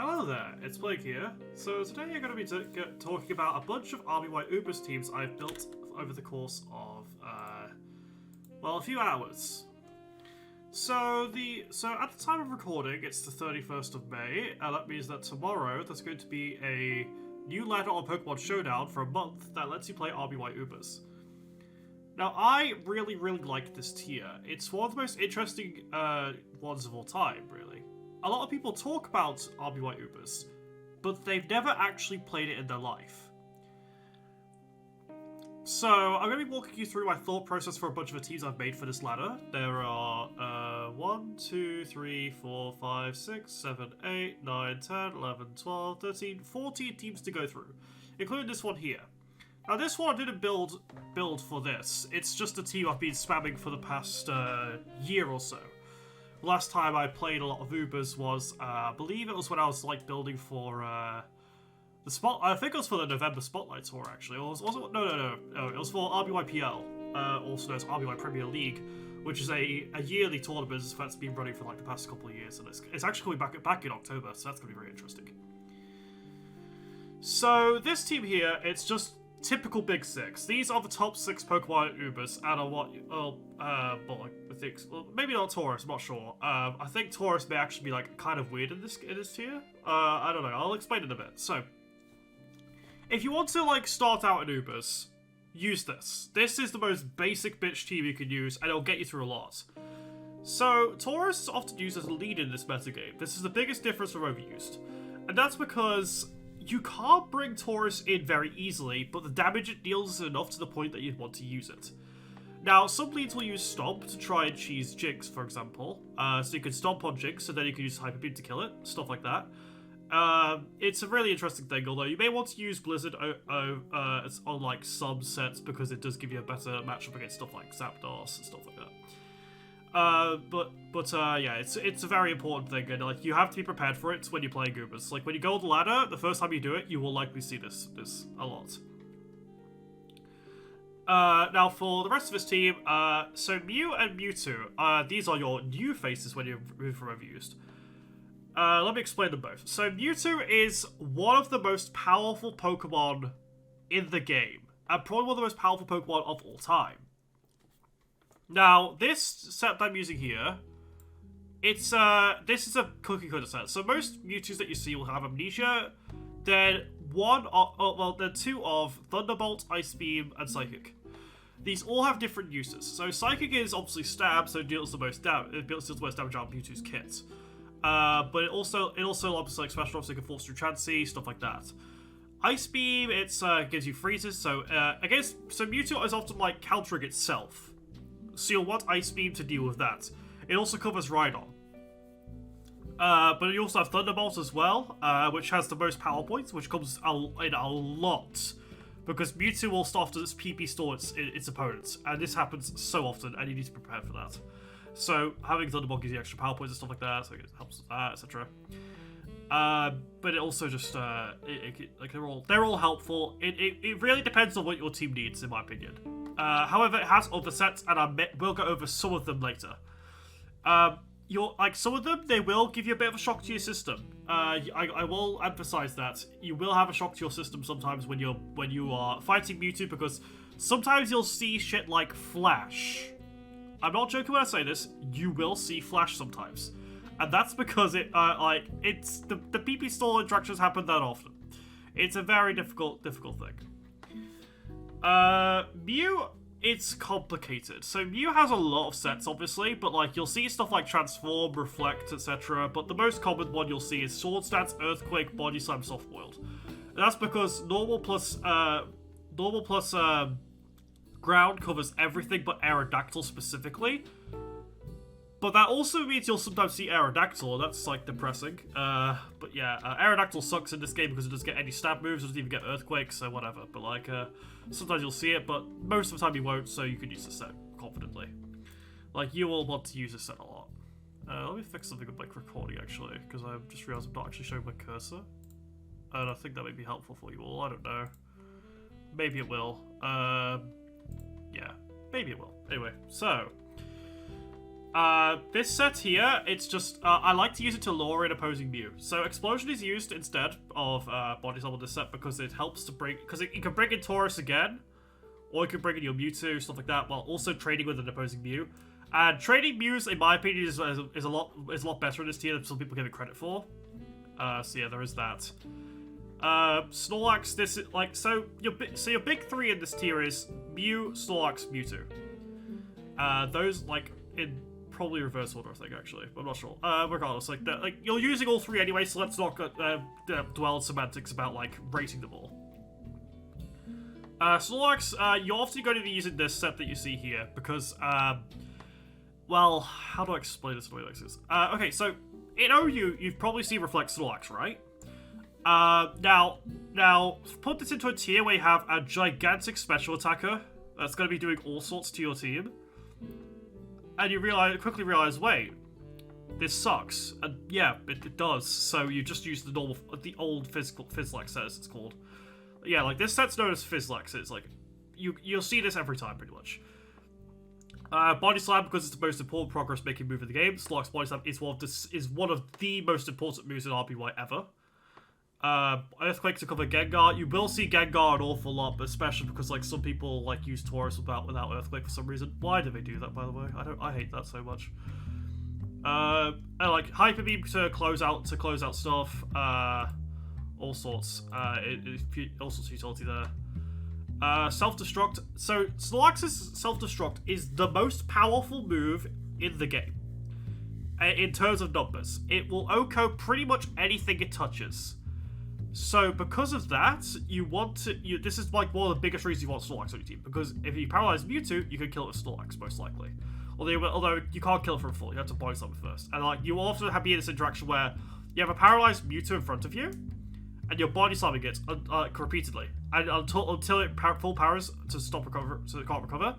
Hello there, it's Blake here. So today you're going to be talking about a bunch of RBY Ubers teams I've built over the course of, well, a few hours. So at the time of recording, it's the 31st of May, and that means that tomorrow there's going to be a new ladder on Pokemon Showdown for a month that lets you play RBY Ubers. Now, I really like this tier. It's one of the most interesting ones of all time, really. A lot of people talk about RBY Ubers, but they've never actually played it in their life. So, I'm going to be walking you through my thought process for a bunch of the teams I've made for this ladder. There are 1, 2, 3, 4, 5, 6, 7, 8, 9, 10, 11, 12, 13, 14 teams to go through, including this one here. Now, this one I didn't build for this. It's just a team I've been spamming for the past year or so. Last time I played a lot of Ubers was, I believe it was when I was like building for I think it was for the November Spotlight Tour actually. Or was it? No. It was for RBY PL, also known as RBY Premier League, which is a yearly tournament that's been running for like the past couple of years, and it's actually coming back in October, so that's gonna be very interesting. So this team here, it's just typical Big Six. These are the top 6 Pokemon Ubers out of what, I think, well, maybe not Taurus, I'm not sure. I think Taurus may actually be like kind of weird in this tier. I don't know, I'll explain it a bit. So, if you want to like start out in Ubers, use this. This is the most basic bitch team you can use, and it'll get you through a lot. So, Taurus is often used as a lead in this metagame. This is the biggest difference from Overused. And that's because you can't bring Taurus in very easily, but the damage it deals is enough to the point that you'd want to use it. Now, some leads will use Stomp to try and cheese Jinx, for example. So you can Stomp on Jinx, and then you can use Hyper Beam to kill it, stuff like that. It's a really interesting thing, although you may want to use Blizzard on like some sets because it does give you a better matchup against stuff like Zapdos and stuff like that. Yeah, it's a very important thing, and like you have to be prepared for it when you're playing Ubers. Like when you go on the ladder, the first time you do it, you will likely see this a lot. Now for the rest of this team, so Mew and Mewtwo, these are your new faces when you move from Overused. Let me explain them both. So Mewtwo is one of the most powerful Pokemon in the game, and probably one of the most powerful Pokemon of all time. Now, this set that I'm using here, this is a cookie cutter set. So most Mewtwo's that you see will have Amnesia, then then 2 of Thunderbolt, Ice Beam, and Psychic. These all have different uses. So Psychic is obviously stab, so it deals the most damage. It deals the most damage out of Mewtwo's kit. But it also allows like special drops, so you can force through Chansey, stuff like that. Ice Beam, gives you freezes. So Mewtwo is often like countering itself. So you'll want Ice Beam to deal with that. It also covers Rhydon. But you also have Thunderbolt as well, which has the most power points, which comes in a lot. Because Mewtwo will start to PP store its opponents, and this happens so often, and you need to prepare for that. So having Thunderbolt gives you extra power points and stuff like that, so it helps with that, etc. But it also just they're all helpful. It really depends on what your team needs, in my opinion. However, it has other sets, and we'll go over some of them later. Some of them, they will give you a bit of a shock to your system. I will emphasize that you will have a shock to your system sometimes when you are fighting Mewtwo, because sometimes you'll see shit like Flash. I'm not joking when I say this. You will see Flash sometimes, and that's because it's the PP stall interactions happen that often. It's a very difficult thing. Mew, it's complicated. So Mew has a lot of sets, obviously, but like you'll see stuff like Transform, Reflect, etc. But the most common one you'll see is Sword Stance, Earthquake, Body Slam, Soft Boiled. And that's because normal plus Ground covers everything but Aerodactyl specifically. But that also means you'll sometimes see Aerodactyl, and that's, like, depressing. But yeah, Aerodactyl sucks in this game because it doesn't get any stab moves, it doesn't even get Earthquakes, so whatever. But, like, sometimes you'll see it, but most of the time you won't, so you can use this set confidently. Like, you will want to use this set a lot. Let me fix something with my recording, actually, because I just realized I'm not actually showing my cursor. And I think that may be helpful for you all, I don't know. Maybe it will. Yeah, maybe it will. Anyway, so This set here, it's just, I like to use it to lure in opposing Mew. So Explosion is used instead of Body Slam on this set because it helps to bring, because it can bring in Tauros again, or you can bring in your Mewtwo, stuff like that, while also trading with an opposing Mew. And trading Mews, in my opinion, is a lot better in this tier than some people give it credit for. So yeah, there is that. Snorlax, this is like, so your big three in this tier is Mew, Snorlax, Mewtwo. Those like in probably reverse order, I think, actually. I'm not sure. Regardless, like you're using all three anyway, so let's not dwell on semantics about like rating them all. Snorlax, you're often going to be using this set that you see here because, well, how do I explain this in a way like this? Okay, so in OU, you've probably seen Reflect Snorlax, right? Now, put this into a tier where you have a gigantic special attacker that's going to be doing all sorts to your team. And you quickly realize, wait, this sucks. And yeah, it does. So you just use the old Fizzlax set, as it's called. Yeah, like this set's known as Fizzlax. It's like, you'll see this every time, pretty much. Body Slam, because it's the most important progress-making move in the game. Snorlax Body Slam is one of the most important moves in RBY ever. Earthquake to cover Gengar. You will see Gengar an awful lot, but especially because like some people like use Tauros without Earthquake for some reason. Why do they do that, by the way? I hate that so much. And like Hyper Beam to close out stuff. All sorts. All sorts of utility there. Self-destruct. So Snorlax's self-destruct is the most powerful move in the game. In terms of numbers, it will OHKO pretty much anything it touches. So because of that, this is like one of the biggest reasons you want Snorlax on your team, because if you paralyze Mewtwo, you can kill it with Snorlax, most likely. Although you can't kill it from full, you have to Body Slam it first. And like you will often be in this interaction where you have a paralyzed Mewtwo in front of you, and you're Body Slamming it repeatedly, and until it full powers to stop recover, so it can't recover.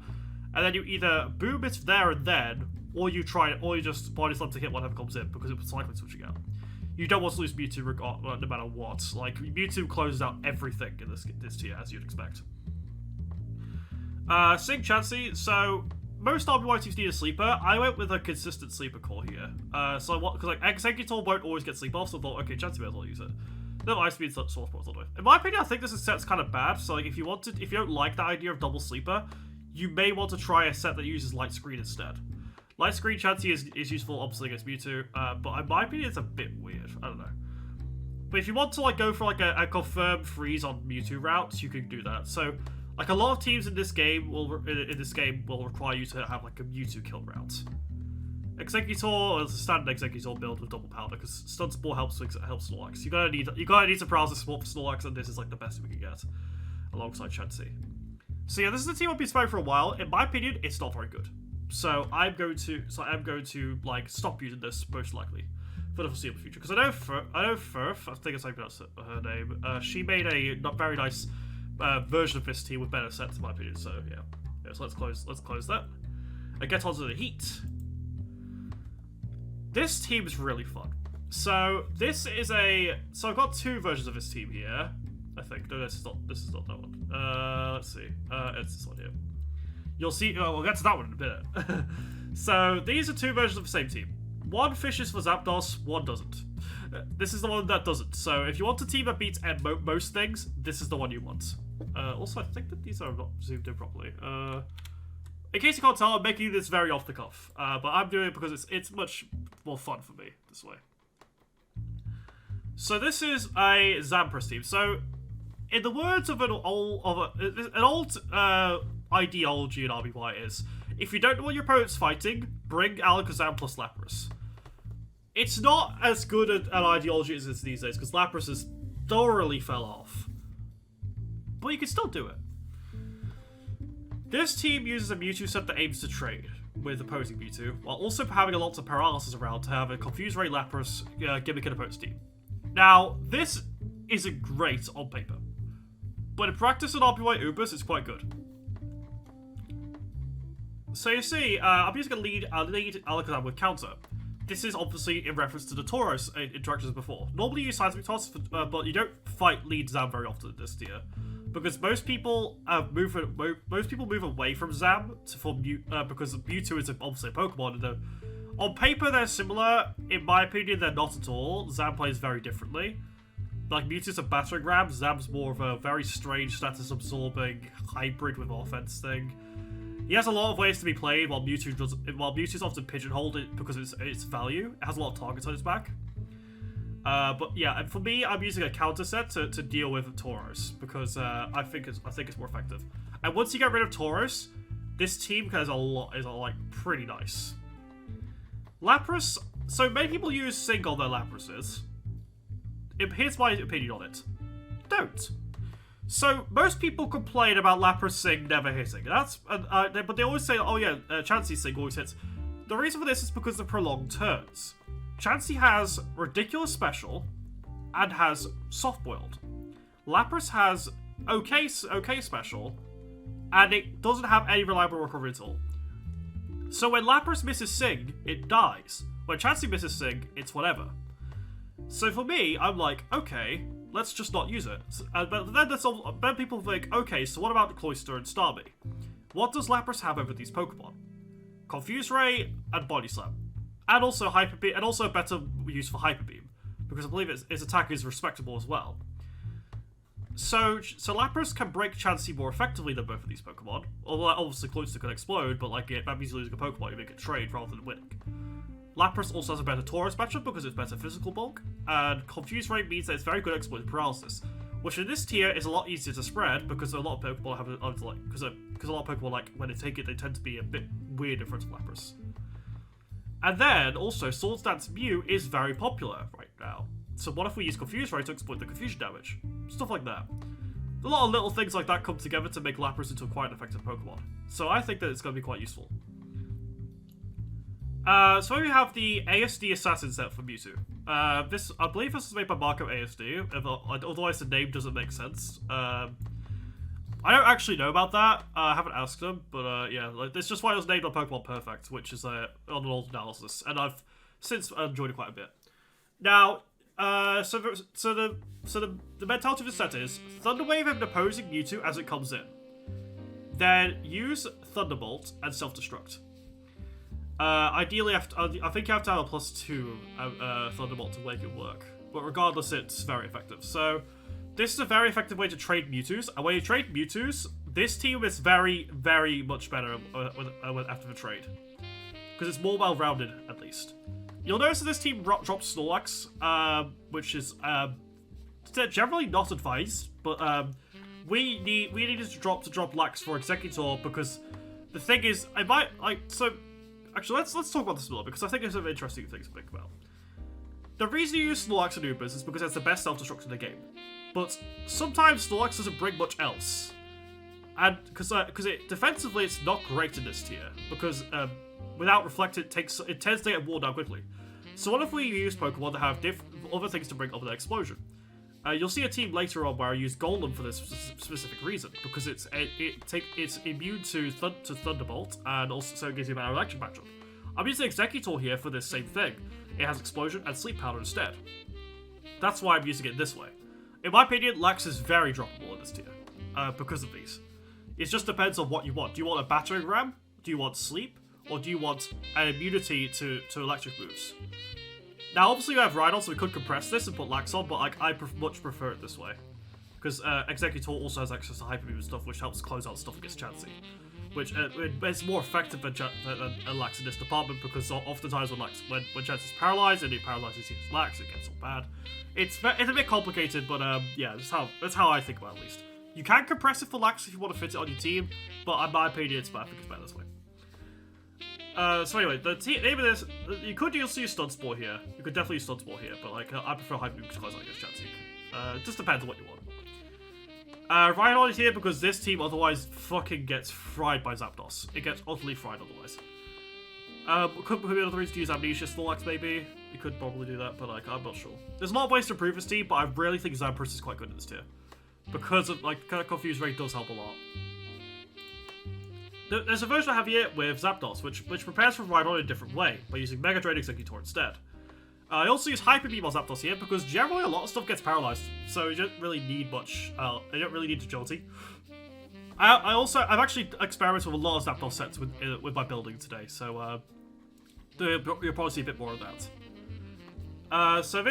And then you either boom it there and then, or you just Body Slam to hit whatever comes in, because it's cycling switching out. You don't want to lose Mewtwo no matter what. Like, Mewtwo closes out everything in this tier, as you'd expect. Sing Chansey. So, most RBY teams need a sleeper. I went with a consistent sleeper core here. Because like, Exeggutor won't always get sleep off, so I thought, okay, Chansey may as well use it. No, Ice Speed Source Points all the way. In my opinion, I think this set's kind of bad, so like, if you don't like the idea of double sleeper, you may want to try a set that uses Light Screen instead. Light Screen Chansey is useful, obviously, against Mewtwo, but in my opinion, it's a bit weird. I don't know. But if you want to like go for like a confirmed freeze on Mewtwo routes, you can do that. So, like a lot of teams in this game will require you to have like a Mewtwo kill route. Exeggutor is a standard Exeggutor build with double powder because Stun Spore helps Snorlax. You're gonna need to paralysis support for Snorlax, and this is like the best we can get alongside Chansey. So yeah, this is a team I've been spamming for a while. In my opinion, it's not very good. So I'm going to like stop using this most likely for the foreseeable future, because I know Furf, I think it's how you pronounce her name. She made a not very nice version of this team with better sets, in my opinion. So yeah. So let's close that and get onto the heat. This team is really fun. So I've got two versions of this team here. I think no, this is not that one. Let's see. It's this one here. You'll see. Oh, we'll get to that one in a minute. So these are two versions of the same team. One fishes for Zapdos, one doesn't. This is the one that doesn't. So if you want a team that beats most things, this is the one you want. Also, I think that these are not zoomed in properly. In case you can't tell, I'm making this very off the cuff, but I'm doing it because it's much more fun for me this way. So this is a Zampras team. So, in the words of an old ideology in RBY is, if you don't know what your opponent's fighting, bring Alakazam plus Lapras. It's not as good an ideology as it is these days, because Lapras has thoroughly fell off. But you can still do it. This team uses a Mewtwo set that aims to trade with opposing Mewtwo, while also having a lot of paralysis around to have a Confuse Ray Lapras gimmick an opponent's team. Now, this isn't great on paper, but in practice on RBY Ubers, it's quite good. So you see, I'm using a lead Alakazam with counter. This is obviously in reference to the Tauros interactions before. Normally you use Seismic Toss, but you don't fight lead Zam very often in this tier. because most people move away from Zam to form because Mewtwo is obviously a Pokemon. And on paper they're similar. In my opinion, they're not at all. Zam plays very differently. Like, Mewtwo's a battering ram, Zam's more of a very strange status-absorbing hybrid with offense thing. He has a lot of ways to be played, while Mewtwo's often pigeonholed it because of its value. It has a lot of targets on its back. But yeah, and for me, I'm using a counter set to deal with Tauros because I think it's more effective. And once you get rid of Tauros, this team is like pretty nice. Lapras. So many people use Sync on their Laprases. Here's my opinion on it. Don't. So most people complain about Lapras Sync never hitting. But they always say, oh yeah, Chansey Sync always hits. The reason for this is because of prolonged turns. Chansey has ridiculous special and has soft boiled. Lapras has okay special and it doesn't have any reliable recovery at all. So when Lapras misses Sing, it dies. When Chansey misses Sing, it's whatever. So for me, I'm like, okay, let's just not use it. But then people think, okay, so what about Cloyster and Starmie? What does Lapras have over these Pokemon? Confuse Ray and Body Slam. And also Hyper Beam, and also better use for Hyper Beam. Because I believe its attack is respectable as well. So Lapras can break Chansey more effectively than both of these Pokemon. Although obviously Cloyster can explode, but like that means losing a Pokemon, you make it trade rather than winning. Lapras also has a better Tauros matchup because it's better physical bulk, and Confuse Ray means that it's very good at exploiting paralysis, which in this tier is a lot easier to spread because a lot of Pokemon have because a lot of Pokemon, like, when they take it, they tend to be a bit weird in front of Lapras. And then also Swords Dance Mew is very popular right now. So what if we use Confuse Ray to exploit the confusion damage? Stuff like that. A lot of little things like that come together to make Lapras into a quite an effective Pokemon. So I think that it's going to be quite useful. So we have the ASD Assassin set for Mewtwo. I believe this was made by Marco ASD, otherwise the name doesn't make sense. I don't actually know about that. I haven't asked them, but yeah, like, it's just why it was named on Pokemon Perfect, which is on an old analysis, and I've since enjoyed it quite a bit. Now, so the mentality of the set is Thunder Wave and opposing Mewtwo as it comes in. Then use Thunderbolt and Self-Destruct. Ideally, I think you have to have a +2 Thunderbolt to make it work. But regardless, it's very effective. So, this is a very effective way to trade Mewtwo's. And when you trade Mewtwo's, this team is very, very much better after the trade. Because it's more well-rounded, at least. You'll notice that this team dropped Snorlax, which is generally not advised. But we needed to drop Lax for Executor because the thing is, actually, let's talk about this a little because I think it's an interesting thing to think about. The reason you use Snorlax and Ubers is because it's the best self-destruct in the game. But sometimes Snorlax doesn't bring much else. And because defensively it's not great in this tier. Because without Reflect it tends to get worn down quickly. So what if we use Pokemon that have other things to bring other than Explosion? You'll see a team later on where I use Golem for this specific reason, because it's immune to Thunderbolt, and also so it gives you a better electric matchup. I'm using Executor here for this same thing. It has Explosion and Sleep Powder instead. That's why I'm using it this way. In my opinion, Lax is very droppable in this tier, because of these. It just depends on what you want. Do you want a Battering Ram? Do you want Sleep? Or do you want an immunity to electric moves? Now, obviously, we have Rhydon, so we could compress this and put Lax on, but I much prefer it this way. Because Executor also has access to Hyper Beam and stuff, which helps close out stuff against Chansey. Which it's more effective than Lax in this department, because oftentimes when Chansey's paralyzed and it paralyzes his Lax, it gets all bad. It's a bit complicated, but yeah, that's how I think about it, at least. You can compress it for Lax if you want to fit it on your team, but in my opinion, I think it's better this way. So anyway, the name of this, you could use Stun Spore here. You could definitely use Stun Spore here, but like I prefer Hyper Beam to close out against Chansey. It just depends on what you want. Rhydon is here because this team otherwise fucking gets fried by Zapdos. It gets utterly fried otherwise. Could be another reason to use Amnesia Snorlax maybe. You could probably do that, but like I'm not sure. There's a lot of ways to improve this team, but I really think Zampus is quite good in this tier. Because of like kind of Confuse Rate does help a lot. There's a version I have here with Zapdos, which prepares for Rhydon in a different way, by using Mega Drain Executor instead. I also use Hyper Beam on Zapdos here because generally a lot of stuff gets paralyzed, so you don't really need much. You don't really need agility. I've actually experimented with a lot of Zapdos sets with my building today, so you'll probably see a bit more of that. So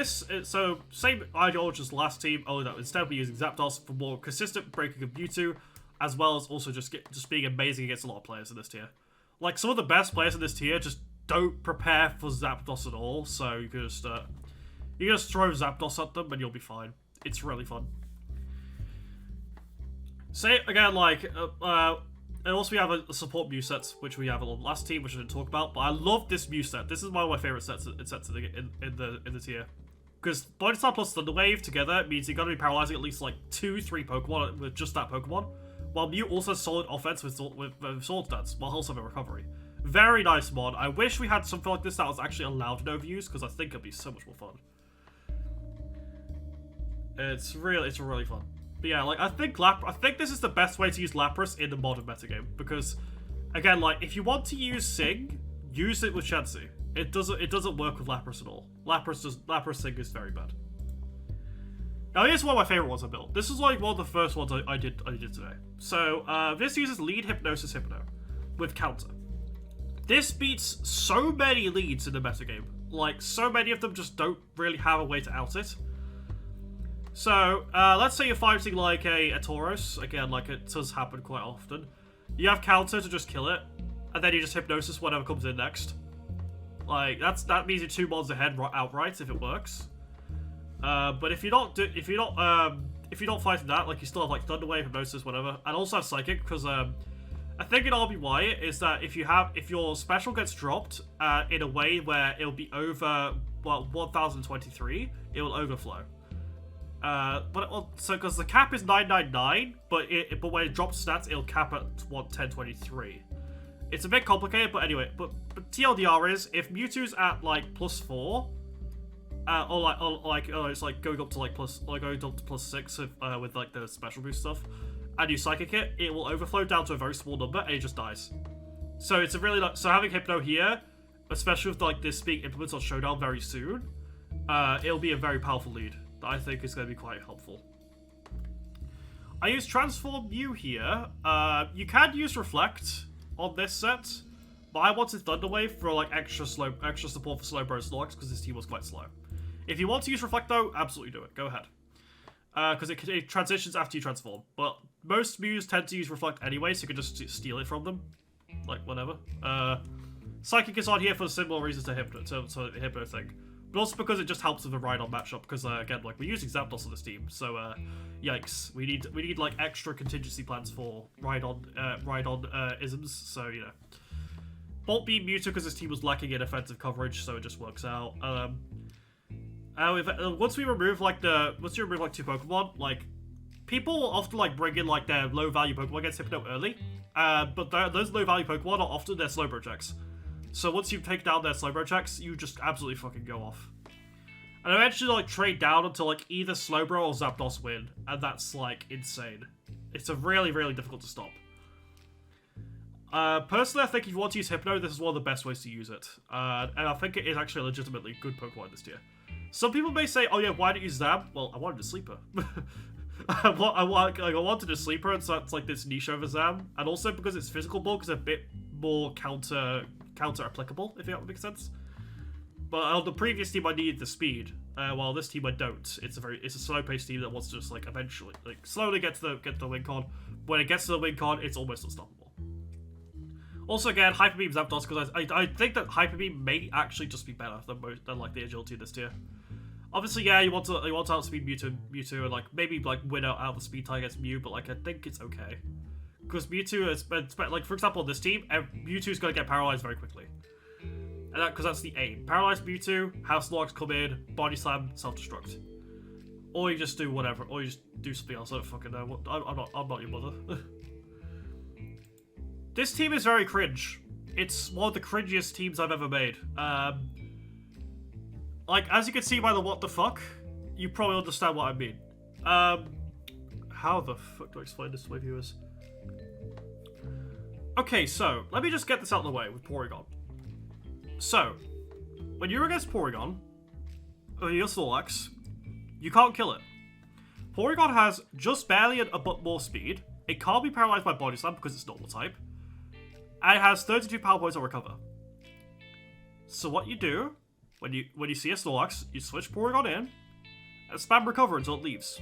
same ideology as the last team, only that instead we're using Zapdos for more consistent breaking of Mewtwo, as well as also just being amazing against a lot of players in this tier. Like some of the best players in this tier just don't prepare for Zapdos at all, so you can just throw Zapdos at them and you'll be fine. It's really fun. Say again, like and also we have a support Mew set, which we have on the last team, which I didn't talk about. But I love this Mew set. This is one of my favorite sets in the tier, because Body Slam plus Thunder Wave together means you're gonna be paralyzing at least like 2-3 Pokemon with just that Pokemon. While Mew also has solid offense with Sword Stance, while also having recovery. Very nice mod. I wish we had something like this that was actually allowed in overuse, because I think it'd be so much more fun. It's really fun. But yeah, like I think this is the best way to use Lapras in the modern metagame, because again, like if you want to use Sing, use it with Shensi. It doesn't work with Lapras at all. Lapras Sing is very bad. Now here's one of my favorite ones I built. This is like one of the first ones I did today. So this uses lead Hypnosis Hypno with counter. This beats so many leads in the metagame. Like so many of them just don't really have a way to out it. So, let's say you're fighting like a Tauros, again, like it does happen quite often. You have counter to just kill it, and then you just Hypnosis whatever comes in next. Like, that means you're 2 mons ahead outright if it works. But if you're not fighting that, like you still have like Thunder Wave, Hypnosis, whatever, and also have Psychic, because I think in RBY is that if your special gets dropped in a way where it'll be over 1023, it will overflow. Because the cap is 999, but when it drops stats, it'll cap at 1023. It's a bit complicated, but anyway. But TLDR is if Mewtwo's at like +4, it's like going up to like +6 with like the special boost stuff, and you psychic it, it will overflow down to a very small number and it just dies. So it's a really so having Hypno here, especially with like this being implemented on Showdown very soon, it'll be a very powerful lead. I think is going to be quite helpful. I use Transform Mew here. You can use Reflect on this set, but I wanted Thunder Wave for like extra support for Slowbro and Snorlax because this team was quite slow. If you want to use Reflect though, absolutely do it. Go ahead. Because it transitions after you transform. But most Mews tend to use Reflect anyway, so you can just steal it from them. Like, whatever. Psychic is on here for a similar reason to the Hypno thing. But also because it just helps with the Rhydon matchup, because again, like we're using Zapdos on this team, so yikes, we need like extra contingency plans for Rhydon isms. So you know, Bolt beat Mewtwo because this team was lacking in offensive coverage, so it just works out. Once you remove two Pokemon, like people often like bring in like their low value Pokemon against Hypno early, but those low value Pokemon are often their Slowbro checks. So once you take down their Slowbro checks, you just absolutely fucking go off. And eventually like trade down until like either Slowbro or Zapdos win, and that's like insane. It's a really difficult to stop. Personally, I think if you want to use Hypno, this is one of the best ways to use it. And I think it is actually a legitimately good Pokemon in this tier. Some people may say, oh yeah, why don't you use Zam? Well, I wanted a sleeper. I wanted a sleeper, and so it's like this niche over Zam. And also because its physical bulk is a bit more counter applicable, if that makes sense. But on the previous team I needed the speed, while this team I don't. It's a slow paced team that wants to just like eventually like slowly get to the win con. When it gets to the win con, it's almost unstoppable. Also again, Hyper Beam Zapdos, because I think that Hyper Beam may actually just be better than like the agility in this tier. Obviously, yeah, you want to outspeed Mewtwo and like maybe like win out the speed tie against Mew, but like I think it's okay. Because Mewtwo is, like, for example, on this team, Mewtwo's going to get paralyzed very quickly. And because that's the aim. Paralyze Mewtwo, have Snorlax come in, Body Slam, self-destruct. Or you just do whatever, or you just do something else, I don't fucking know. I'm not your mother. This team is very cringe. It's one of the cringiest teams I've ever made. Like, as you can see by the what the fuck, you probably understand what I mean. How the fuck do I explain this to my viewers? Okay, so, let me just get this out of the way with Porygon. So, when you're against Porygon, your Snorlax, you can't kill it. Porygon has just barely a bit more speed. It can't be paralyzed by Body Slam because it's normal type. And it has 32 power points on recover. So what you do, when you see a Snorlax, you switch Porygon in, and spam recover until it leaves.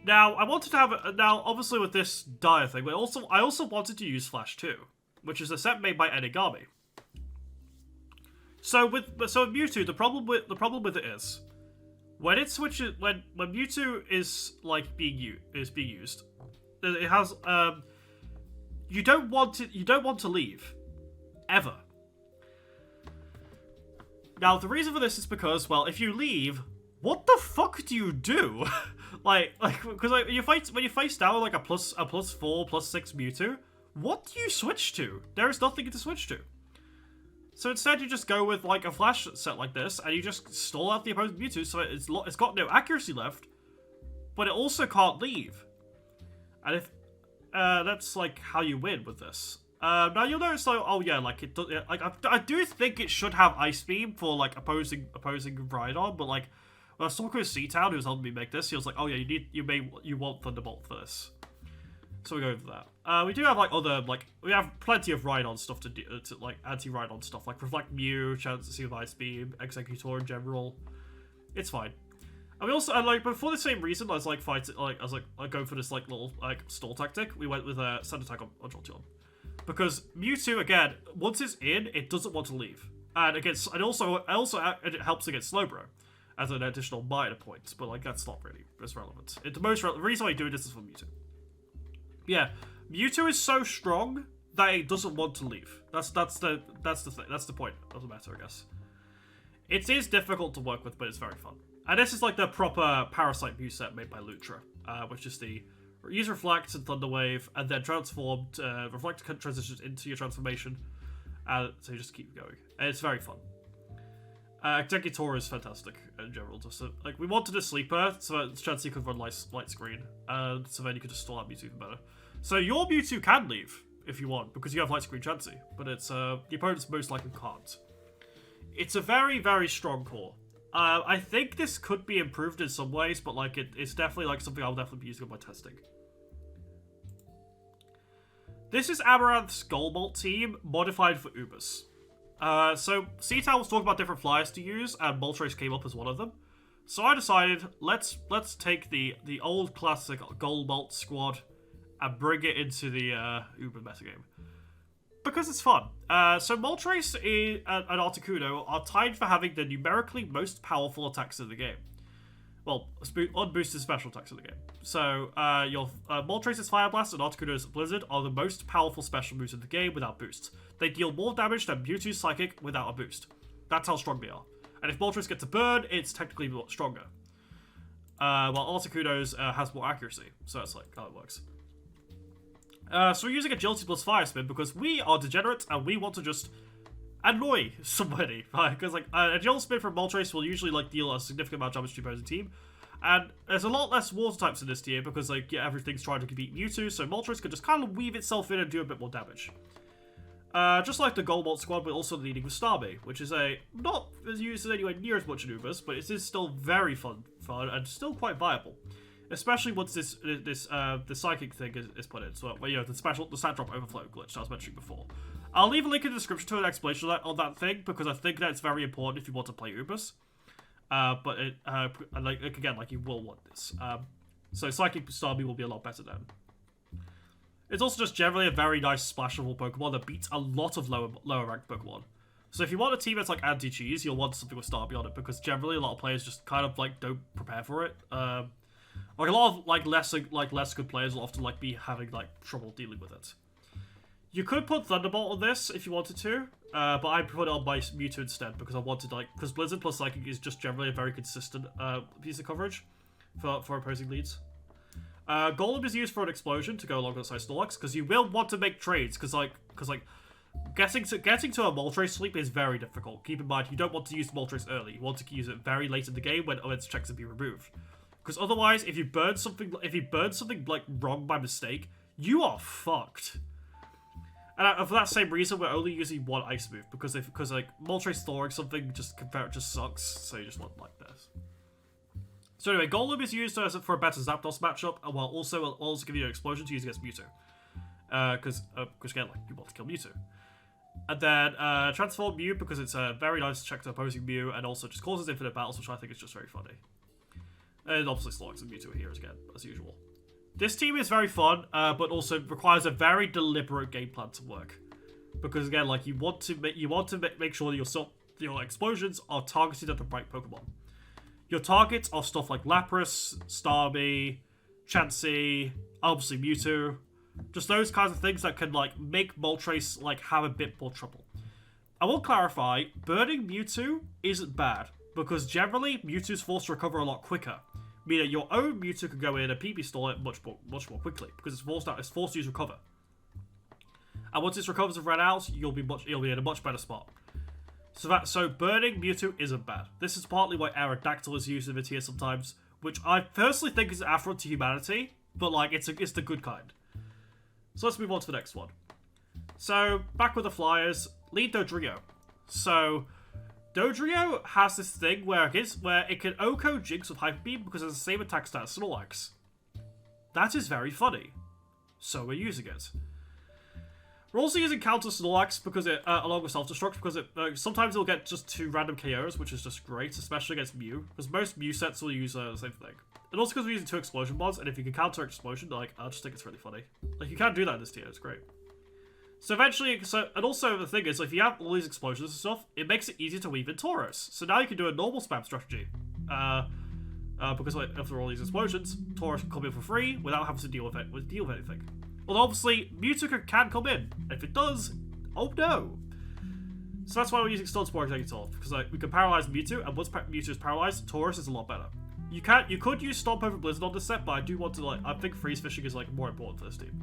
Now, I wanted to have now obviously with this dire thing, but I also wanted to use Flash 2, which is a set made by Enigami. So with Mewtwo, the problem with it is when it switches when Mewtwo is like being used, it has you don't want to leave ever. Now the reason for this is because, well, if you leave, what the fuck do you do? because when you face down like a plus 4, +6 Mewtwo, what do you switch to? There is nothing to switch to. So instead you just go with like a Flash set like this, and you just stall out the opposing Mewtwo, so it's got no accuracy left, but it also can't leave. And if that's like how you win with this. Now you'll notice though, oh yeah, like it does, like I do think it should have Ice Beam for like opposing Rhydon, but like when I was talking with Ctown, who was helping me make this, he was like, oh yeah, you want Thunderbolt for this. So we go over that. We do have like other we have plenty of Rhydon stuff to do, like anti-Rhydon stuff, like Reflect Mew, Chance to see with Ice Beam, Executor in general. It's fine. And we also but for the same reason, I was like going for this like little like stall tactic. We went with Sand Attack on Jolteon. Because Mewtwo, again, once it's in, it doesn't want to leave. And it helps against Slowbro as an additional minor point, but like that's not really as relevant. The reason why I do this is for Mewtwo. Yeah, Mewtwo is so strong that it doesn't want to leave. That's the thing. That's the point of the matter, I guess. It is difficult to work with, but it's very fun. And this is like the proper Parasite Mew set made by Lutra, which is the use Reflect and Thunder Wave, and then transformed. Reflect transitions into your transformation, so you just keep going. And it's very fun. Executor is fantastic in general. Just like we wanted a sleeper, so Chansey could run light screen, so then you could just stall out Mewtwo even better. So your Mewtwo can leave if you want because you have light screen Chansey, but it's the opponent's most likely can't. It's a very, very strong core. I think this could be improved in some ways, but like it's definitely like something I'll definitely be using in my testing. This is Amaranth's Golbolt team modified for Ubers. So Ctown was talking about different flyers to use, and Moltres came up as one of them. So I decided let's take the old classic Golbolt squad and bring it into the Uber metagame. Because it's fun. So Moltres and Articuno are tied for having the numerically most powerful attacks in the game. Well, unboosted special attacks in the game. So your Moltres' Fire Blast and Articuno's Blizzard are the most powerful special moves in the game without boosts. They deal more damage than Mewtwo's Psychic without a boost. That's how strong they are. And if Moltres gets a burn, it's technically stronger. While Articuno's has more accuracy. So that's like how it works. So we're using Agility plus Fire Spin because we are degenerate and we want to just annoy somebody. Because like Agility Spin from Moltres will usually like deal a significant amount of damage to the opposing team. And there's a lot less water types in this tier because like everything's trying to beat Mewtwo, so Moltres could just kind of weave itself in and do a bit more damage. Just like the Golbolt squad, but also leading with Starmie, which is not used anywhere near as much in Ubers, but it is still very fun and still quite viable. Especially once the psychic thing is put in. So the stat drop overflow glitch that I was mentioning before. I'll leave a link in the description to an explanation on that thing because I think that's very important if you want to play Ubers. But you will want this. So Psychic Starmie will be a lot better then. It's also just generally a very nice splashable Pokemon that beats a lot of lower ranked Pokemon. So if you want a team that's like anti-cheese, you'll want something with Starmie on it because generally a lot of players just kind of like don't prepare for it. Like a lot of less good players will often be having trouble dealing with it. You could put Thunderbolt on this if you wanted to, but I put it on my Mewtwo instead because I wanted because Blizzard plus Psychic is just generally a very consistent piece of coverage for opposing leads. Golem is used for an explosion to go alongside Snorlax because you will want to make trades because getting to a Moltres sleep is very difficult. Keep in mind you don't want to use Moltres early. You want to use it very late in the game when its checks have been removed. Because otherwise, if you burn something wrong by mistake, you are fucked. And for that same reason, we're only using one ice move, because like Moltres throwing something just sucks, so you just want like this. So anyway, Golem is used for a better Zapdos matchup, and while also give you an explosion to use against Mewtwo. Because again, like, you want to kill Mewtwo. And then Transform Mew, because it's a very nice check to opposing Mew, and also just causes infinite battles, which I think is just very funny. And obviously Snorlax and Mewtwo are heroes again, as usual. This team is very fun, but also requires a very deliberate game plan to work. Because again, like, you want to make sure that your explosions are targeted at the right Pokemon. Your targets are stuff like Lapras, Starmie, Chansey, obviously Mewtwo. Just those kinds of things that can, like, make Moltres, like, have a bit more trouble. I will clarify, burning Mewtwo isn't bad, because generally, Mewtwo's forced to recover a lot quicker. Meaning your own Mewtwo can go in and PB stall it much more quickly, because it's forced to use recover. And once it recovers and ran out, you'll be in a much better spot. So burning Mewtwo isn't bad. This is partly why Aerodactyl is used in the tier sometimes, which I personally think is an affront to humanity, but like it's the good kind. So let's move on to the next one. So back with the Flyers, lead Dodrio. So Dodrio has this thing where it can OHKO Jinx with Hyper Beam because it has the same attack stat as Snorlax. That is very funny. So we're using it. We're also using Counter Snorlax because along with Self-Destruct, because sometimes it'll get just 2 random KOs, which is just great, especially against Mew, because most Mew sets will use the same thing. And also because we're using 2 Explosion Mods, and if you can counter Explosion, like, I just think it's really funny. Like, you can't do that in this tier, it's great. So eventually, and also the thing is, if you have all these explosions and stuff, it makes it easier to weave in Tauros. So now you can do a normal spam strategy. Because like, after all these explosions, Tauros can come in for free without having to deal with anything. Although obviously, Mewtwo can come in. If it does, oh no. So that's why we're using Stun Spore Executor, because like, we can paralyze Mewtwo, and once Mewtwo is paralyzed, Tauros is a lot better. You could use Stomp over Blizzard on this set, but I do want to, like, I think Freeze Fishing is like more important for this team.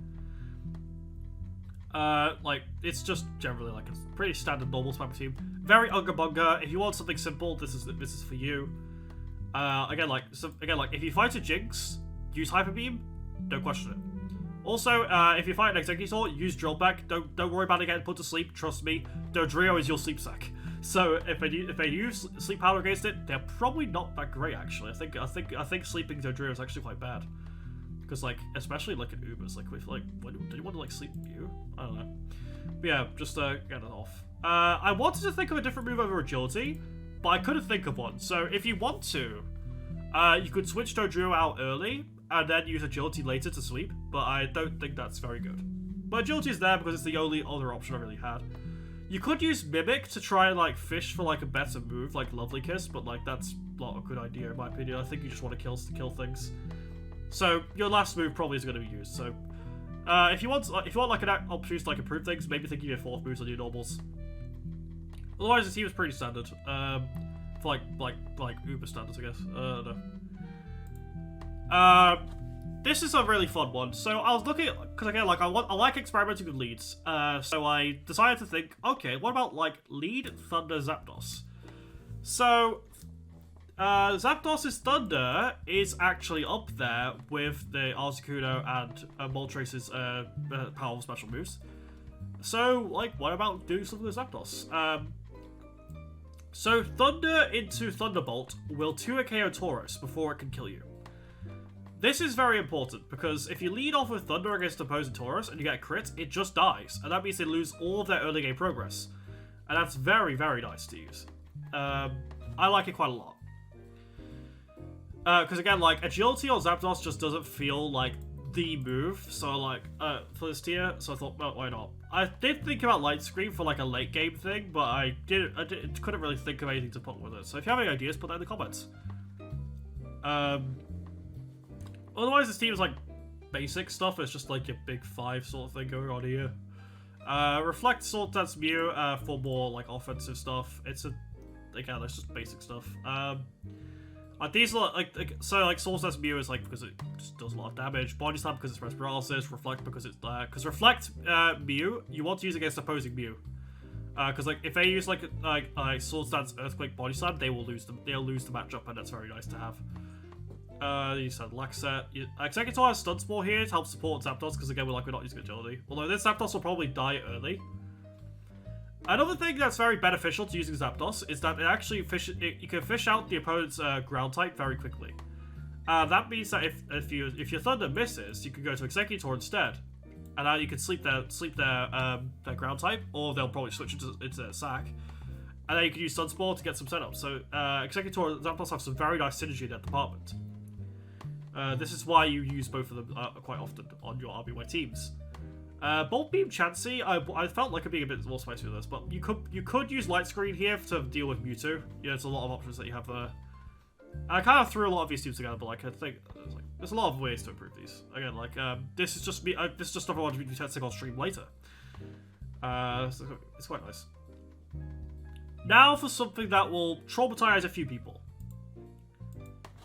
Like, it's just generally like a pretty standard normal spam team. Very Unga Bunga. If you want something simple, this is for you. Again, if you fight a Jinx, use Hyper Beam, don't question it. Also, if you fight an Executor, use Drill Back. Don't worry about it getting put to sleep. Trust me, Dodrio is your sleep sack. So if they use Sleep Powder against it, they're probably not that great. Actually, I think sleeping Dodrio is actually quite bad. Because, like, especially, like, in Ubers, like, with, like, do you want to, like, sleep Mew? I don't know. But yeah, just, get it off. I wanted to think of a different move over Agility, but I couldn't think of one. So, if you want to, you could switch Dodrio out early, and then use Agility later to sleep, but I don't think that's very good. But Agility is there because it's the only other option I really had. You could use Mimic to try and, like, fish for, like, a better move, like Lovely Kiss, but, like, that's not a good idea, in my opinion. I think you just want to kill things. So your last move probably is going to be used. So if you want like an opportunity to like improve things, maybe think of your 4th moves on your normals. Otherwise, the team is pretty standard. For like Uber standards, I guess. No. This is a really fun one. So I was looking because again, like I like experimenting with leads. So I decided to think, okay, what about like lead Thunder Zapdos? So. Zapdos' Thunder is actually up there with the Articuno and Moltres' powerful special moves. So, like, what about doing something with Zapdos? So Thunder into Thunderbolt will 2 KO Tauros before it can kill you. This is very important, because if you lead off with Thunder against opposing Tauros and you get a crit, it just dies, and that means they lose all of their early game progress. And that's very, very nice to use. I like it quite a lot. Because again, like, Agility on Zapdos just doesn't feel like the move, so like, for this tier, so I thought, well, why not? I did think about Light Screen for like a late game thing, but I couldn't really think of anything to put with it, so if you have any ideas, put that in the comments. Otherwise, this team is like basic stuff, it's just like your big 5 sort of thing going on here. Reflect Sword Dance Mew for more like offensive stuff. Again, it's just basic stuff. These are like Soul Dance Mew is like because it just does a lot of damage. Body Slam because it's Respiralysis. Reflect because it's Reflect Mew you want to use against opposing Mew. Because like if they use like Sword Dance Earthquake Body Slam, they'll lose the matchup, and that's very nice to have. You said Laxet. Executor has Stun Spore here to help support Zapdos, because again, we're not using agility. Although this Zapdos will probably die early. Another thing that's very beneficial to using Zapdos is that it actually you can fish out the opponent's ground type very quickly. That means that if your Thunder misses, you can go to Executor instead, and now you can sleep their ground type, or they'll probably switch into their sack, and then you can use Stun Spore to get some setup. So Executor and Zapdos have some very nice synergy in that department. This is why you use both of them quite often on your RBY teams. Bolt Beam Chansey, I felt like it being a bit more spicy with this, but you could use Light Screen here to deal with Mewtwo. Yeah, there's a lot of options that you have there. I kind of threw a lot of these teams together, but like I think there's a lot of ways to improve these. Again, like this is just me. This is just stuff I want to be testing on stream later. So it's quite nice. Now for something that will traumatize a few people.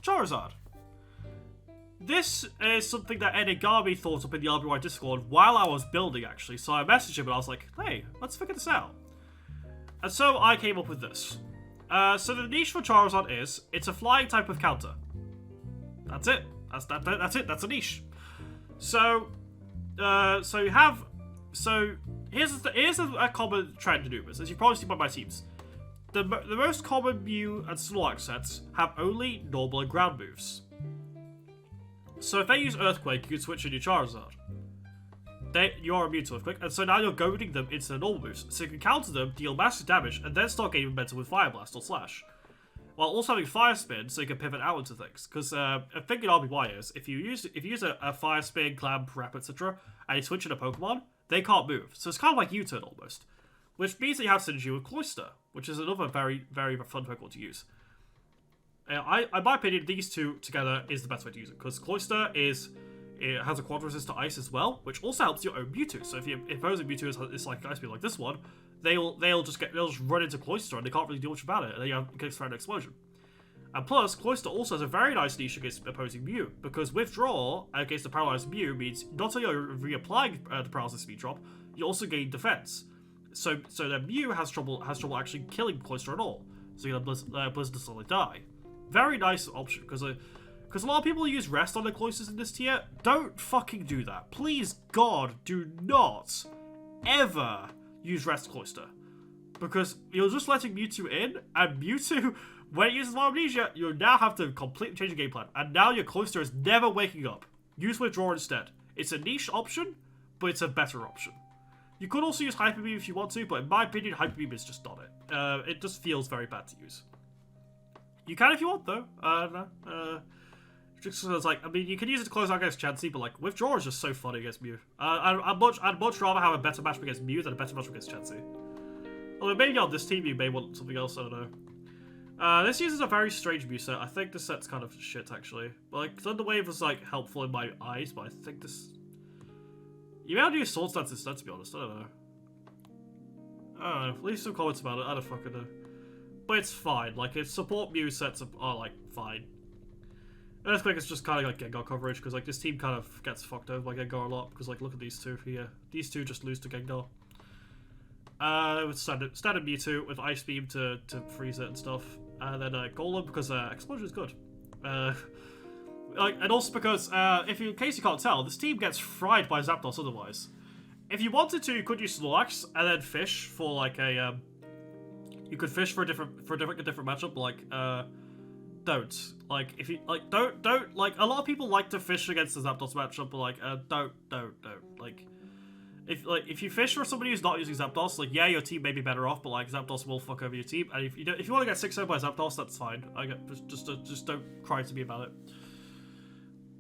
Charizard. This is something that Enigami thought up in the RBY Discord while I was building, actually. So I messaged him and I was like, hey, let's figure this out. And so I came up with this. So the niche for Charizard is, it's a flying type of counter. That's it. That's it. That's a niche. So here's a common trend in Ubers, as you've probably seen by my teams. The most common Mew and Snorlax sets have only normal and ground moves. So if they use Earthquake, you can switch in your Charizard. You are immune to Earthquake, and so now you're goading them into the normal moves. So you can counter them, deal massive damage, and then start getting momentum with Fire Blast or Slash. While also having Fire Spin, so you can pivot out into things. Because a thing in RBY is, if you use a Fire Spin, Clamp, Wrap, etc., and you switch in a Pokemon, they can't move. So it's kind of like U-turn almost. Which means that you have synergy with Cloyster, which is another very, very fun Pokemon to use. In my opinion, these two together is the best way to use it, because Cloyster has a quad resist to ice as well, which also helps your own Mewtwo. So if opposing Mewtwo is like ice beam like this one, they'll just run into Cloyster and they can't really do much about it, and then you have Kickstart Explosion. And plus, Cloyster also has a very nice niche against opposing Mew, because Withdraw against the paralyzed Mew means not only are you reapplying the paralysis speed drop, you also gain defense. So the Mew has trouble actually killing Cloyster at all. So you let Blizzard suddenly die. Very nice option, because a lot of people use Rest on their Cloysters in this tier. Don't fucking do that. Please, God, do not ever use Rest Cloyster. Because you're just letting Mewtwo in, and Mewtwo, when it uses Wild Amnesia, you now have to completely change the game plan. And now your Cloyster is never waking up. Use Withdraw instead. It's a niche option, but it's a better option. You could also use Hyper Beam if you want to, but in my opinion, Hyper Beam is just not it. It just feels very bad to use. You can if you want, though. Just because, like, I mean, you can use it to close out against Chansey, but, like, Withdraw is just so funny against Mew. I'd much rather have a better matchup against Mew than a better matchup against Chansey. Although maybe on this team you may want something else, I don't know. This uses a very strange Mew set. I think this set's kind of shit, actually. Like, Thunder Wave was, like, helpful in my eyes, but I think this... You may have to use Sword Stance instead, to be honest. I don't know. Leave some comments about it. I don't fucking know. But it's fine. Like, its support Mew sets are like, fine. Earthquake is just kind of like Gengar coverage, because, like, this team kind of gets fucked over by Gengar a lot, because, like, look at these two here. These two just lose to Gengar. With standard Mewtwo, with Ice Beam to freeze it and stuff. And then Golem, because Explosion is good. And also because, in case you can't tell, this team gets fried by Zapdos otherwise. If you wanted to, you could use Snorlax, and then fish for, like, a, you could fish for a different matchup, like, don't. Like, if you, like, don't, like, a lot of people like to fish against the Zapdos matchup, but, like, don't. Like, if you fish for somebody who's not using Zapdos, like, yeah, your team may be better off, but, like, Zapdos will fuck over your team, and if you want to get 6-0 by Zapdos, that's fine. Just don't cry to me about it.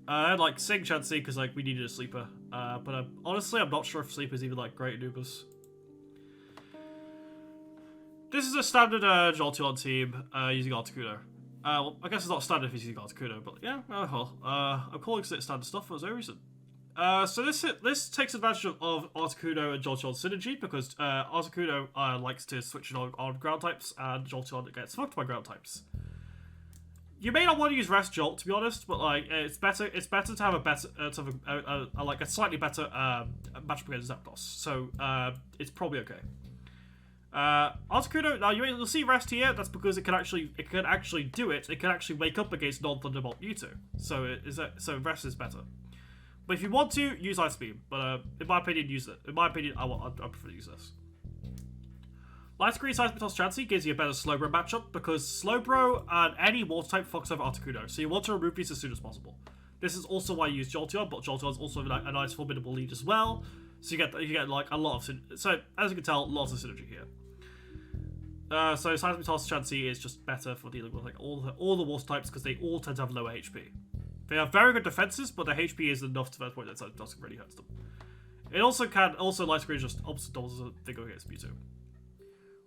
I'd like Sing Chansey, because, like, we needed a sleeper. But honestly, I'm not sure if sleeper's even, like, great in Ubers. This is a standard Jolteon team using Articuno. Well, I guess it's not standard if he's using Articuno, but yeah, well, I'm calling it standard stuff for no reason. So this takes advantage of Articuno and Jolteon synergy, because Articuno likes to switch on ground types, and Jolteon gets fucked by ground types. You may not want to use Rest Jolt, to be honest, but like it's better to have a slightly better matchup against Zapdos. So it's probably okay. Articuno, now you'll see rest here, that's because it can actually do it. It can actually wake up against non-Thunderbolt Mewtwo. So rest is better. But if you want to, use Ice Beam. But in my opinion, use it. In my opinion, I prefer to use this. Light Screen Seismitoss Chansey gives you a better Slowbro matchup because Slowbro and any water type fucks over Articuno, so you want to remove these as soon as possible. This is also why I use Jolteon, but Jolteon is also a nice formidable lead as well. So you get like a lot of so as you can tell, lots of synergy here. So Seismitoss Chansey is just better for dealing with like all the water types because they all tend to have lower HP. They have very good defenses, but their HP is enough to the point that it doesn't really hurt them. It also Light Screen just opposite doubles as a thing against Mewtwo.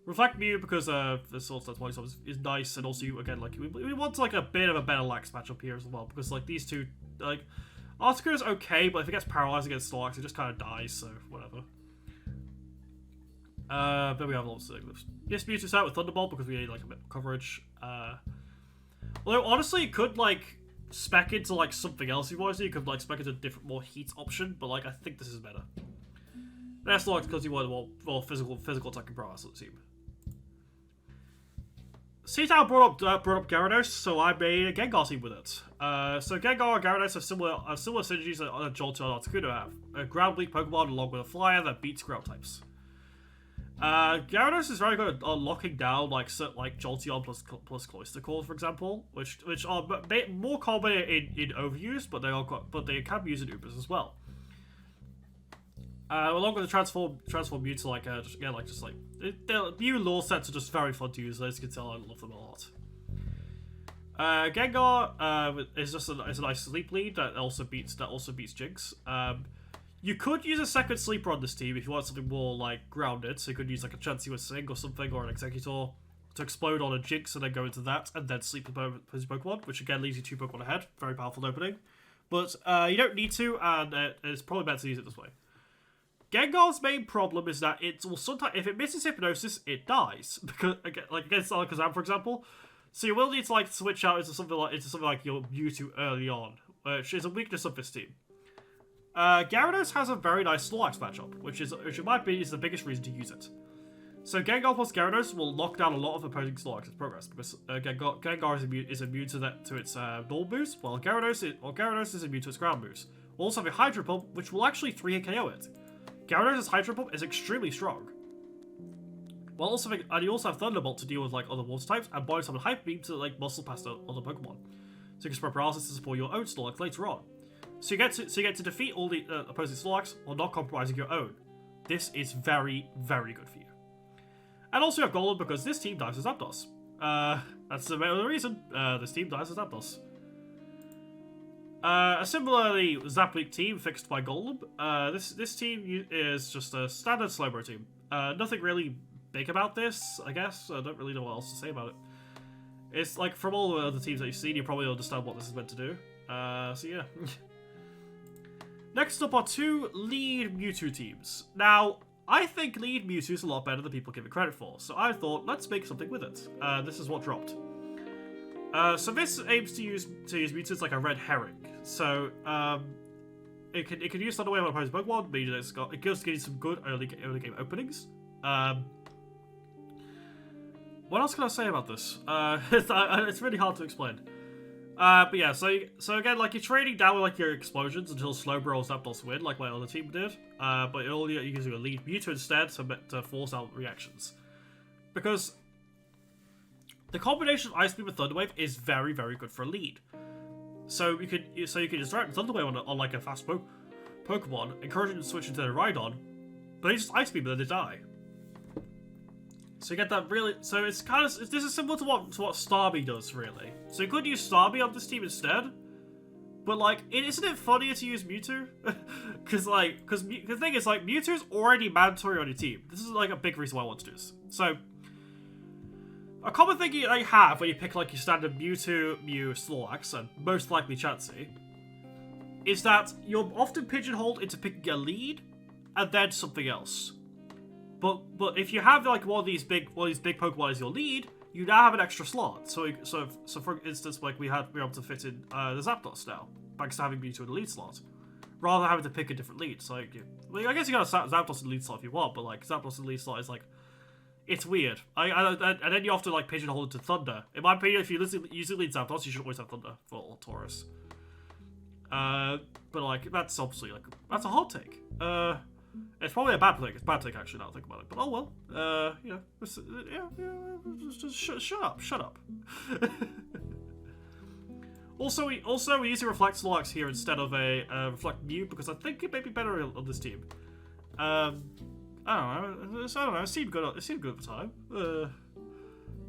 Reflect Mew because the Source Dance Body is nice, and also again like we want like a bit of a better lax matchup here as well because like these two like Articuno is okay, but if it gets paralyzed against Snorlax, it just kind of dies. So whatever. Then we have lots of things. Yes, Mewtwo's out with Thunderbolt because we need like a bit of coverage. Although honestly, it could like spec into like something else if you want to. You could like spec into a different, more heat option, but like I think this is better. That's not because you want more physical attacking prowess on the team. Ctown brought up Gyarados, so I made a Gengar team with it. So Gengar and Gyarados have similar synergies that Jolteon and Articuno have. A ground-weak Pokemon along with a flyer that beats ground types. Gyarados is very good at locking down like Jolteon plus Cloyster Core, for example, which are more common in overuse, but they can be used in Ubers as well. Along with the transform Mew to like Mew lore sets are just very fun to use. As you can tell, I love them a lot. Gengar is a nice sleep lead that also beats Jinx. You could use a second sleeper on this team if you want something more like grounded. So you could use like a Chansey with Sing or something, or an Executor to explode on a Jinx and then go into that, and then sleep with his Pokemon, which again leaves you 2 Pokemon ahead. Very powerful opening, but you don't need to, and it's probably better to use it this way. Gengar's main problem is that it will sometimes, if it misses Hypnosis, it dies because like against Alakazam, for example. So you will need to like switch out into something like your Mewtwo early on, which is a weakness of this team. Gyarados has a very nice Snorlax matchup, which in my opinion is the biggest reason to use it. So Gengar plus Gyarados will lock down a lot of opposing Snorlax's progress because Gengar is immune to its normal moves, while Gyarados is immune to its ground moves. We'll also have a Hydro Pump, which will actually 3-hit KO it. Gyarados' Hydro Pump is extremely strong. And you also have Thunderbolt to deal with like other water types, and bonus have a Hyper Beam to like muscle past other Pokemon. So you can spread paralysis to support your own Snorlax later on. So you get to defeat all the opposing Snorlax while not compromising your own. This is very, very good for you. And also you have Golem because this team dies as Zapdos. That's the main reason this team dies as Zapdos. A similarly Zapweak team fixed by Golem. This team is just a standard Slowbro team. Nothing really big about this, I guess. I don't really know what else to say about it. It's like from all the other teams that you've seen, you probably understand what this is meant to do. So yeah. Next up are 2 lead Mewtwo teams. Now, I think lead Mewtwo is a lot better than people give it credit for, so I thought, let's make something with it. This is what dropped. So this aims to use Mewtwo as like a red herring. So, it can use Thunder Wave on opposing Pokemon, meaning it gives you some good early game openings. What else can I say about this? It's really hard to explain. But yeah, so again, like you're trading down with like your explosions until Slowbro or Zapdos win, like my other team did. But you're using a lead Mewtwo instead to force out reactions, because the combination of Ice Beam and Thunder Wave is very, very good for a lead. So you can distract Thunder Wave on like a fast Pokemon, encouraging them to switch into their Rhydon, but they just Ice Beam and then they die. So you get that really. So it's kind of this is similar to what Starmie does really. So you could use Starmie on this team instead, but like, isn't it funnier to use Mewtwo? Because the thing is like Mewtwo is already mandatory on your team. This is like a big reason why I want to do this. So a common thing you have when you pick like your standard Mewtwo, Mew, Snorlax, and most likely Chansey, is that you're often pigeonholed into picking a lead and then something else. But if you have like one of these big Pokemon as your lead, you now have an extra slot. So for instance, like we're able to fit in the Zapdos now, thanks to having Mewtwo in the lead slot, rather than having to pick a different lead. So I guess you got a Zapdos in the lead slot if you want, but like Zapdos in the lead slot is like It's weird. And then you have to like pigeonhole it to Thunder. In my opinion, if you usually lead Zapdos, you should always have Thunder for Taurus. But like that's obviously like that's a hot take. It's probably a bad take. It's a bad take actually. Now I think about it. But oh well. Just shut up. Also, we use a Reflect Snorlax here instead of a Reflect Mew because I think it may be better on this team. I don't know. It seemed good. It seemed good at the time.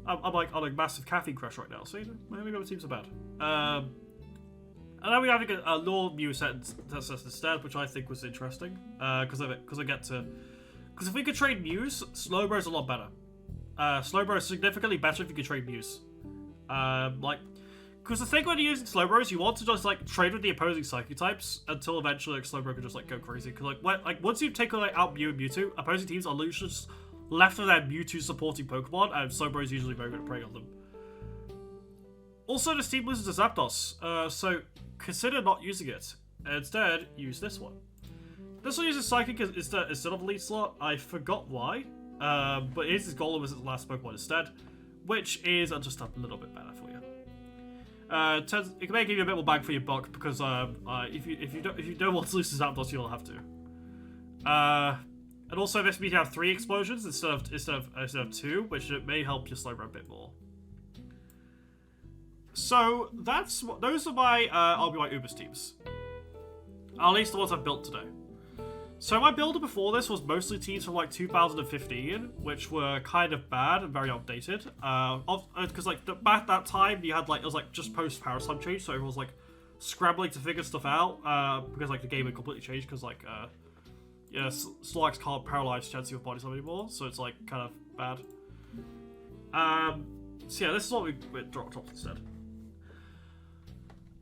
I'm like on a massive caffeine crush right now, so maybe the teams are bad. And then we're having a Lure Mew set instead, which I think was interesting because if we could trade Mews, Slowbro is a lot better. Slowbro is significantly better if you could trade Mews. Because the thing when you're using Slowbro is you want to just like trade with the opposing Psychic types until eventually like Slowbro can just like go crazy. Because once you take out Mew and Mewtwo, opposing teams are literally just left with their Mewtwo supporting Pokemon, and Slowbro is usually very good at preying on them. Also, this team loses to Zapdos, so consider not using it. Instead, use this one. This one uses Psychic instead of Lead Slot. I forgot why, but it is his Golem as its last Pokemon instead, which is just a little bit better for you. It may give you a bit more bang for your buck because if you don't want to lose to Zapdos, you'll have to. And also, this means you have 3 explosions instead of 2, which may help your Slowbro a bit more. So those are my RBY Ubers teams. At least the ones I've built today. So my builder before this was mostly teams from like 2015, which were kind of bad and very outdated. Because like back that time you had like it was like just post Power Slam change, so everyone was like scrambling to figure stuff out because like the game had completely changed because like Snorlax can't paralyze Chansey with Body Slam anymore, so it's like kind of bad. So yeah, this is what we dropped instead.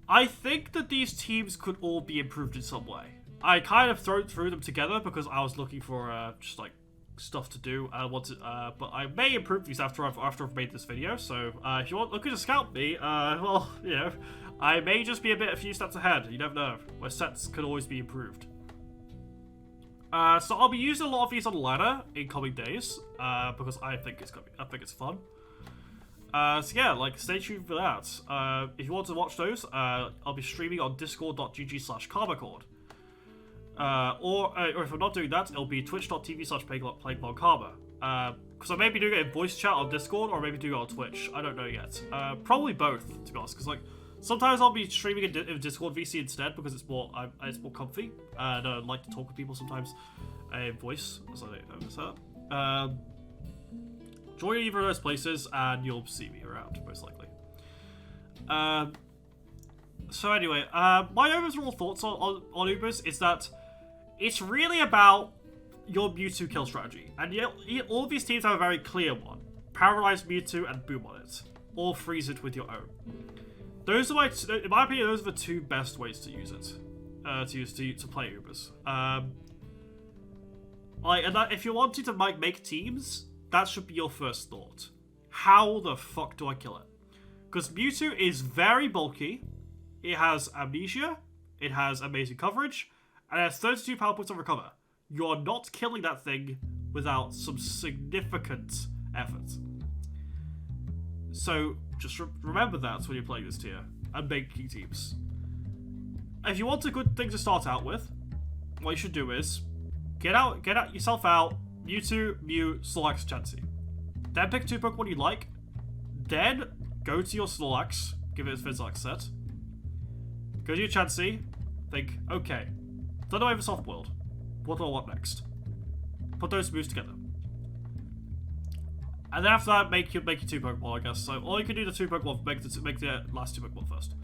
I think that these teams could all be improved in some way. I kind of threw them together because I was looking for just like stuff to do. But I may improve these after I've made this video. So if you want looking to scout me, well, you know, I may just be a few steps ahead. You never know. My sets could always be improved. So I'll be using a lot of these on the ladder in coming days because I think it's fun. So yeah, like stay tuned for that. If you want to watch those, I'll be streaming on discord.gg/karmacord. Or if I'm not doing that, it'll be twitch.tv/playingmonkarma. Because I may be doing it in voice chat on Discord, or maybe doing it on Twitch. I don't know yet. Probably both, to be honest. Because like sometimes I'll be streaming in Discord VC instead because it's more comfy, and I like to talk with people sometimes in voice. So I don't miss that. Join either of those places, and you'll see me around most likely. So anyway, my overall thoughts on Ubers is that it's really about your Mewtwo kill strategy. And yet, all of these teams have a very clear one. Paralyze Mewtwo and boom on it. Or freeze it with your own. Those are in my opinion, those are the 2 best ways to use it. To play Ubers. If you're wanting to make teams, that should be your first thought. How the fuck do I kill it? Because Mewtwo is very bulky. It has amnesia, it has amazing coverage, and it has 32 power points on recover. You're not killing that thing without some significant effort. So just remember that when you're playing this tier and making teams. If you want a good thing to start out with, what you should do is get yourself out Mewtwo, Mew, Snorlax, Chansey. Then pick 2 Pokemon you like. Then go to your Snorlax, give it its Snorlax set. Go to your Chansey, think, okay, Thunderwave and Soft Boiled. What do I want next? Put those moves together. And then after that, make your 2 Pokemon, I guess. So all you can do the 2 Pokemon, make the last 2 Pokemon first.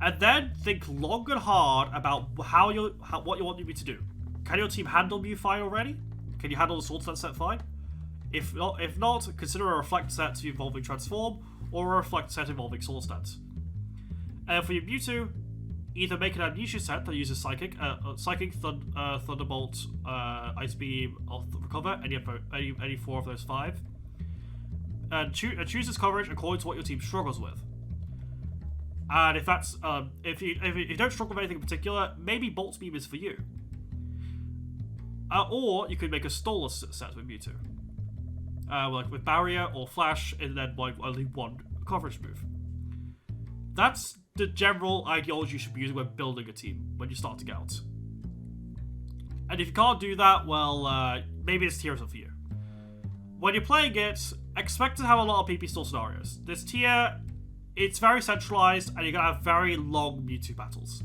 And then think long and hard about what you want me to do. Can your team handle Mew fine already? Can you handle the Sword set fine? If not, consider a Reflect set involving Transform, or a Reflect set involving Sword stance. And for your Mewtwo, either make an Amnesia set that uses Psychic, Thunderbolt, Ice Beam, or Recover, any 4 of those 5. And choose its coverage according to what your team struggles with. And if that's if you don't struggle with anything in particular, maybe Bolt Beam is for you. Or you could make a Stolas set with Mewtwo. like with Barrier or Flash, and then like only one coverage move. That's the general ideology you should be using when building a team when you're starting out. And if you can't do that, well, maybe this tier isn't for you. When you're playing it, expect to have a lot of PP stall scenarios. This tier, it's very centralized, and you're gonna have very long Mewtwo battles.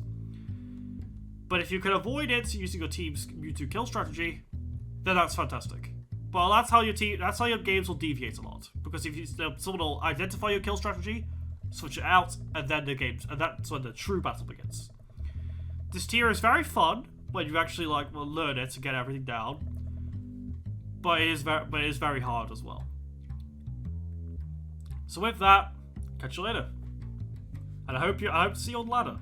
But if you can avoid it using your team's Mewtwo kill strategy, then that's fantastic. Well, that's how your games will deviate a lot. Because if someone will identify your kill strategy, switch it out, and then that's when the true battle begins. This tier is very fun when you actually learn it to get everything down, but it is very hard as well. So with that, catch you later, and I hope to see you on the ladder.